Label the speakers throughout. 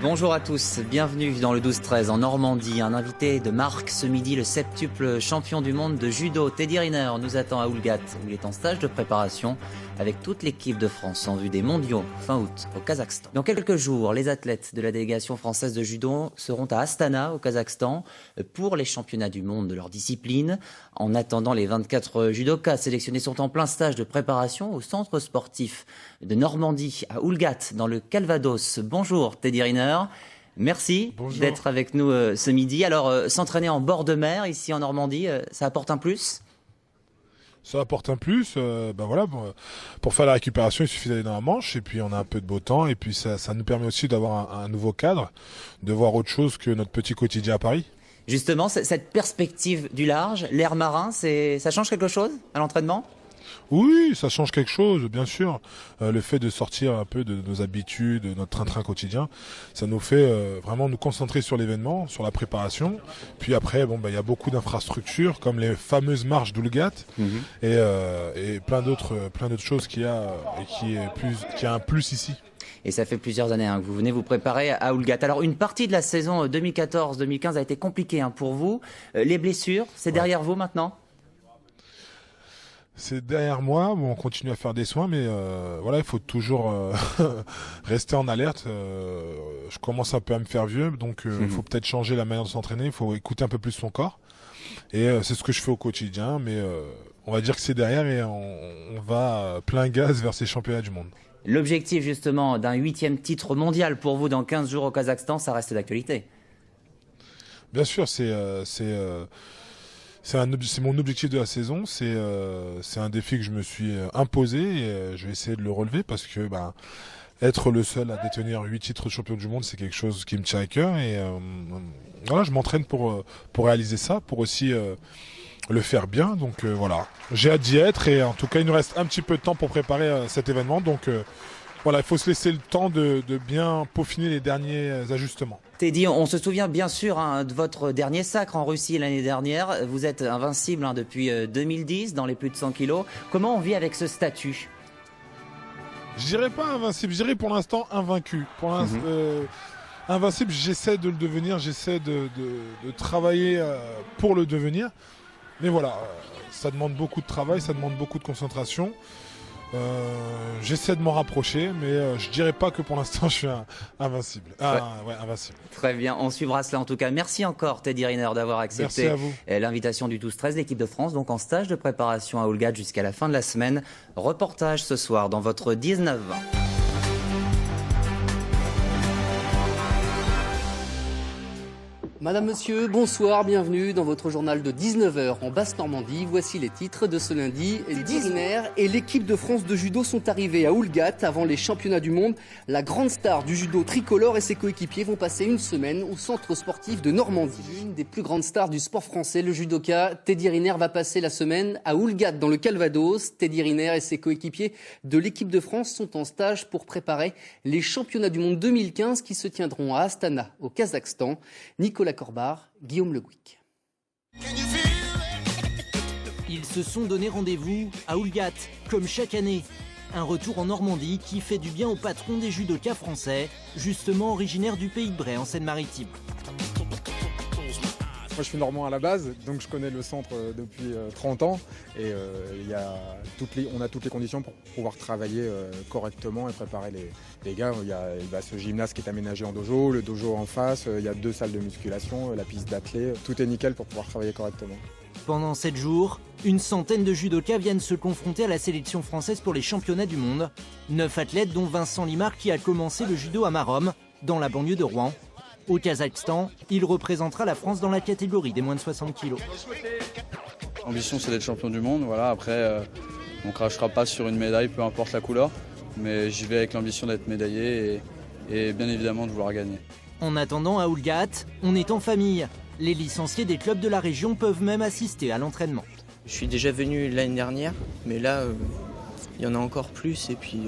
Speaker 1: Bonjour à tous, bienvenue dans le 12-13 en Normandie. Un invité de marque ce midi, le septuple champion du monde de judo, Teddy Riner, nous attend à Oulgat, où il est en stage de préparation avec toute l'équipe de France en vue des mondiaux fin août au Kazakhstan. Dans quelques jours, les athlètes de la délégation française de judo seront à Astana au Kazakhstan pour les championnats du monde de leur discipline. En attendant, les 24 judokas sélectionnés sont en plein stage de préparation au centre sportif de Normandie à Oulgat dans le Calvados. Bonjour Teddy Riner. Merci d'être avec nous ce midi. Alors, s'entraîner en bord de mer ici en Normandie, ça apporte un plus ?
Speaker 2: Ça apporte un plus, voilà, pour faire la récupération, il suffit d'aller dans la Manche et puis on a un peu de beau temps et puis ça nous permet aussi d'avoir un nouveau cadre, de voir autre chose que notre petit quotidien à Paris.
Speaker 1: Justement, cette perspective du large, l'air marin, ça change quelque chose à l'entraînement ?
Speaker 2: Oui, ça change quelque chose, bien sûr. Le fait de sortir un peu de nos habitudes, de notre train-train quotidien, ça nous fait vraiment nous concentrer sur l'événement, sur la préparation. Puis après, y a beaucoup d'infrastructures, comme les fameuses marches d'Oulgat, et plein d'autres choses qui a un plus ici.
Speaker 1: Et ça fait plusieurs années que vous venez vous préparer à Oulgat. Alors, une partie de la saison 2014-2015 a été compliquée pour vous. Les blessures, c'est derrière vous maintenant ?
Speaker 2: C'est derrière moi, on continue à faire des soins, mais il faut toujours rester en alerte. Je commence un peu à me faire vieux, donc il faut peut-être changer la manière de s'entraîner, il faut écouter un peu plus son corps. Et c'est ce que je fais au quotidien, mais on va dire que c'est derrière et on va plein gaz vers ces championnats du monde.
Speaker 1: L'objectif justement d'un 8e titre mondial pour vous dans 15 jours au Kazakhstan, ça reste d'actualité.
Speaker 2: Bien sûr, c'est mon objectif de la saison, c'est un défi que je me suis imposé et je vais essayer de le relever parce que être le seul à détenir 8 titres de champion du monde, c'est quelque chose qui me tient à cœur et je m'entraîne pour réaliser ça, pour aussi le faire bien. Donc j'ai hâte d'y être et en tout cas il nous reste un petit peu de temps pour préparer cet événement. Donc il faut se laisser le temps de bien peaufiner les derniers ajustements.
Speaker 1: Teddy, on se souvient bien sûr de votre dernier sacre en Russie l'année dernière. Vous êtes invincible depuis 2010 dans les plus de 100 kilos. Comment on vit avec ce statut ?
Speaker 2: Je dirais pas invincible, je dirais pour l'instant invaincu. Invincible, j'essaie de le devenir, j'essaie de travailler pour le devenir. Mais ça demande beaucoup de travail, ça demande beaucoup de concentration. J'essaie de m'en rapprocher, mais je dirais pas que pour l'instant je suis invincible. Invincible.
Speaker 1: Très bien, on suivra cela en tout cas. Merci encore Teddy Riner d'avoir accepté l'invitation du 12-13, l'équipe de France, donc en stage de préparation à Oulgat jusqu'à la fin de la semaine. Reportage ce soir dans votre 19-20.
Speaker 3: Madame, Monsieur, bonsoir, bienvenue dans votre journal de 19h en Basse-Normandie. Voici les titres de ce lundi. Teddy Riner et l'équipe de France de judo sont arrivés à Oulgat avant les championnats du monde. La grande star du judo tricolore et ses coéquipiers vont passer une semaine au centre sportif de Normandie. Une des plus grandes stars du sport français, le judoka Teddy Riner va passer la semaine à Oulgat dans le Calvados. Teddy Riner et ses coéquipiers de l'équipe de France sont en stage pour préparer les championnats du monde 2015 qui se tiendront à Astana au Kazakhstan. Nicolas Corbar, Guillaume Le Gouic.
Speaker 4: Ils se sont donné rendez-vous à Oulgat, comme chaque année. Un retour en Normandie qui fait du bien au patron des judokas français, justement originaire du Pays de Bray en Seine-Maritime.
Speaker 5: Moi je suis normand à la base, donc je connais le centre depuis 30 ans et on a toutes les conditions pour pouvoir travailler correctement et préparer les gars. Il y a ce gymnase qui est aménagé en dojo, le dojo en face, il y a 2 salles de musculation, la piste d'athlée, tout est nickel pour pouvoir travailler correctement.
Speaker 4: Pendant 7 jours, une centaine de judokas viennent se confronter à la sélection française pour les championnats du monde. 9 athlètes dont Vincent Limard qui a commencé le judo à Marom, dans la banlieue de Rouen. Au Kazakhstan, il représentera la France dans la catégorie des moins de 60 kilos.
Speaker 6: L'ambition c'est d'être champion du monde, après on ne crachera pas sur une médaille, peu importe la couleur, mais j'y vais avec l'ambition d'être médaillé et bien évidemment de vouloir gagner.
Speaker 4: En attendant à Oulgat, on est en famille. Les licenciés des clubs de la région peuvent même assister à l'entraînement.
Speaker 7: Je suis déjà venu l'année dernière, mais là il y en a encore plus et puis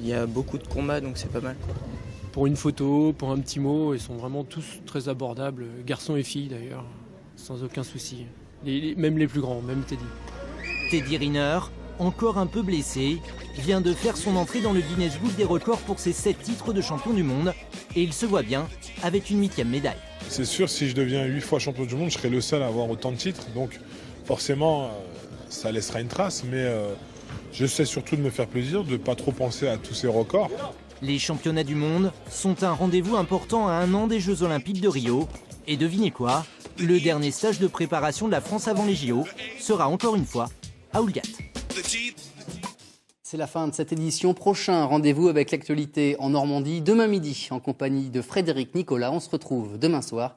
Speaker 7: il y a beaucoup de combats donc c'est pas mal quoi.
Speaker 8: Pour une photo, pour un petit mot, ils sont vraiment tous très abordables, garçons et filles d'ailleurs, sans aucun souci. Même les plus grands, même Teddy.
Speaker 4: Teddy Riner, encore un peu blessé, vient de faire son entrée dans le Guinness Book des records pour ses 7 titres de champion du monde. Et il se voit bien avec une 8e médaille.
Speaker 2: C'est sûr, si je deviens 8 fois champion du monde, je serai le seul à avoir autant de titres. Donc forcément, ça laissera une trace. Mais j'essaie surtout de me faire plaisir, de ne pas trop penser à tous ces records.
Speaker 4: Les championnats du monde sont un rendez-vous important à 1 an des Jeux Olympiques de Rio. Et devinez quoi ? Le dernier stage de préparation de la France avant les JO sera encore une fois à Houlgate.
Speaker 3: C'est la fin de cette édition. Prochain rendez-vous avec l'actualité en Normandie demain midi en compagnie de Frédéric Nicolas. On se retrouve demain soir.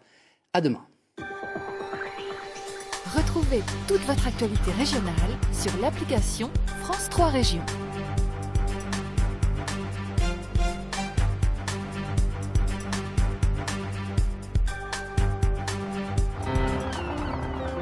Speaker 3: À demain.
Speaker 9: Retrouvez toute votre actualité régionale sur l'application France 3 Régions.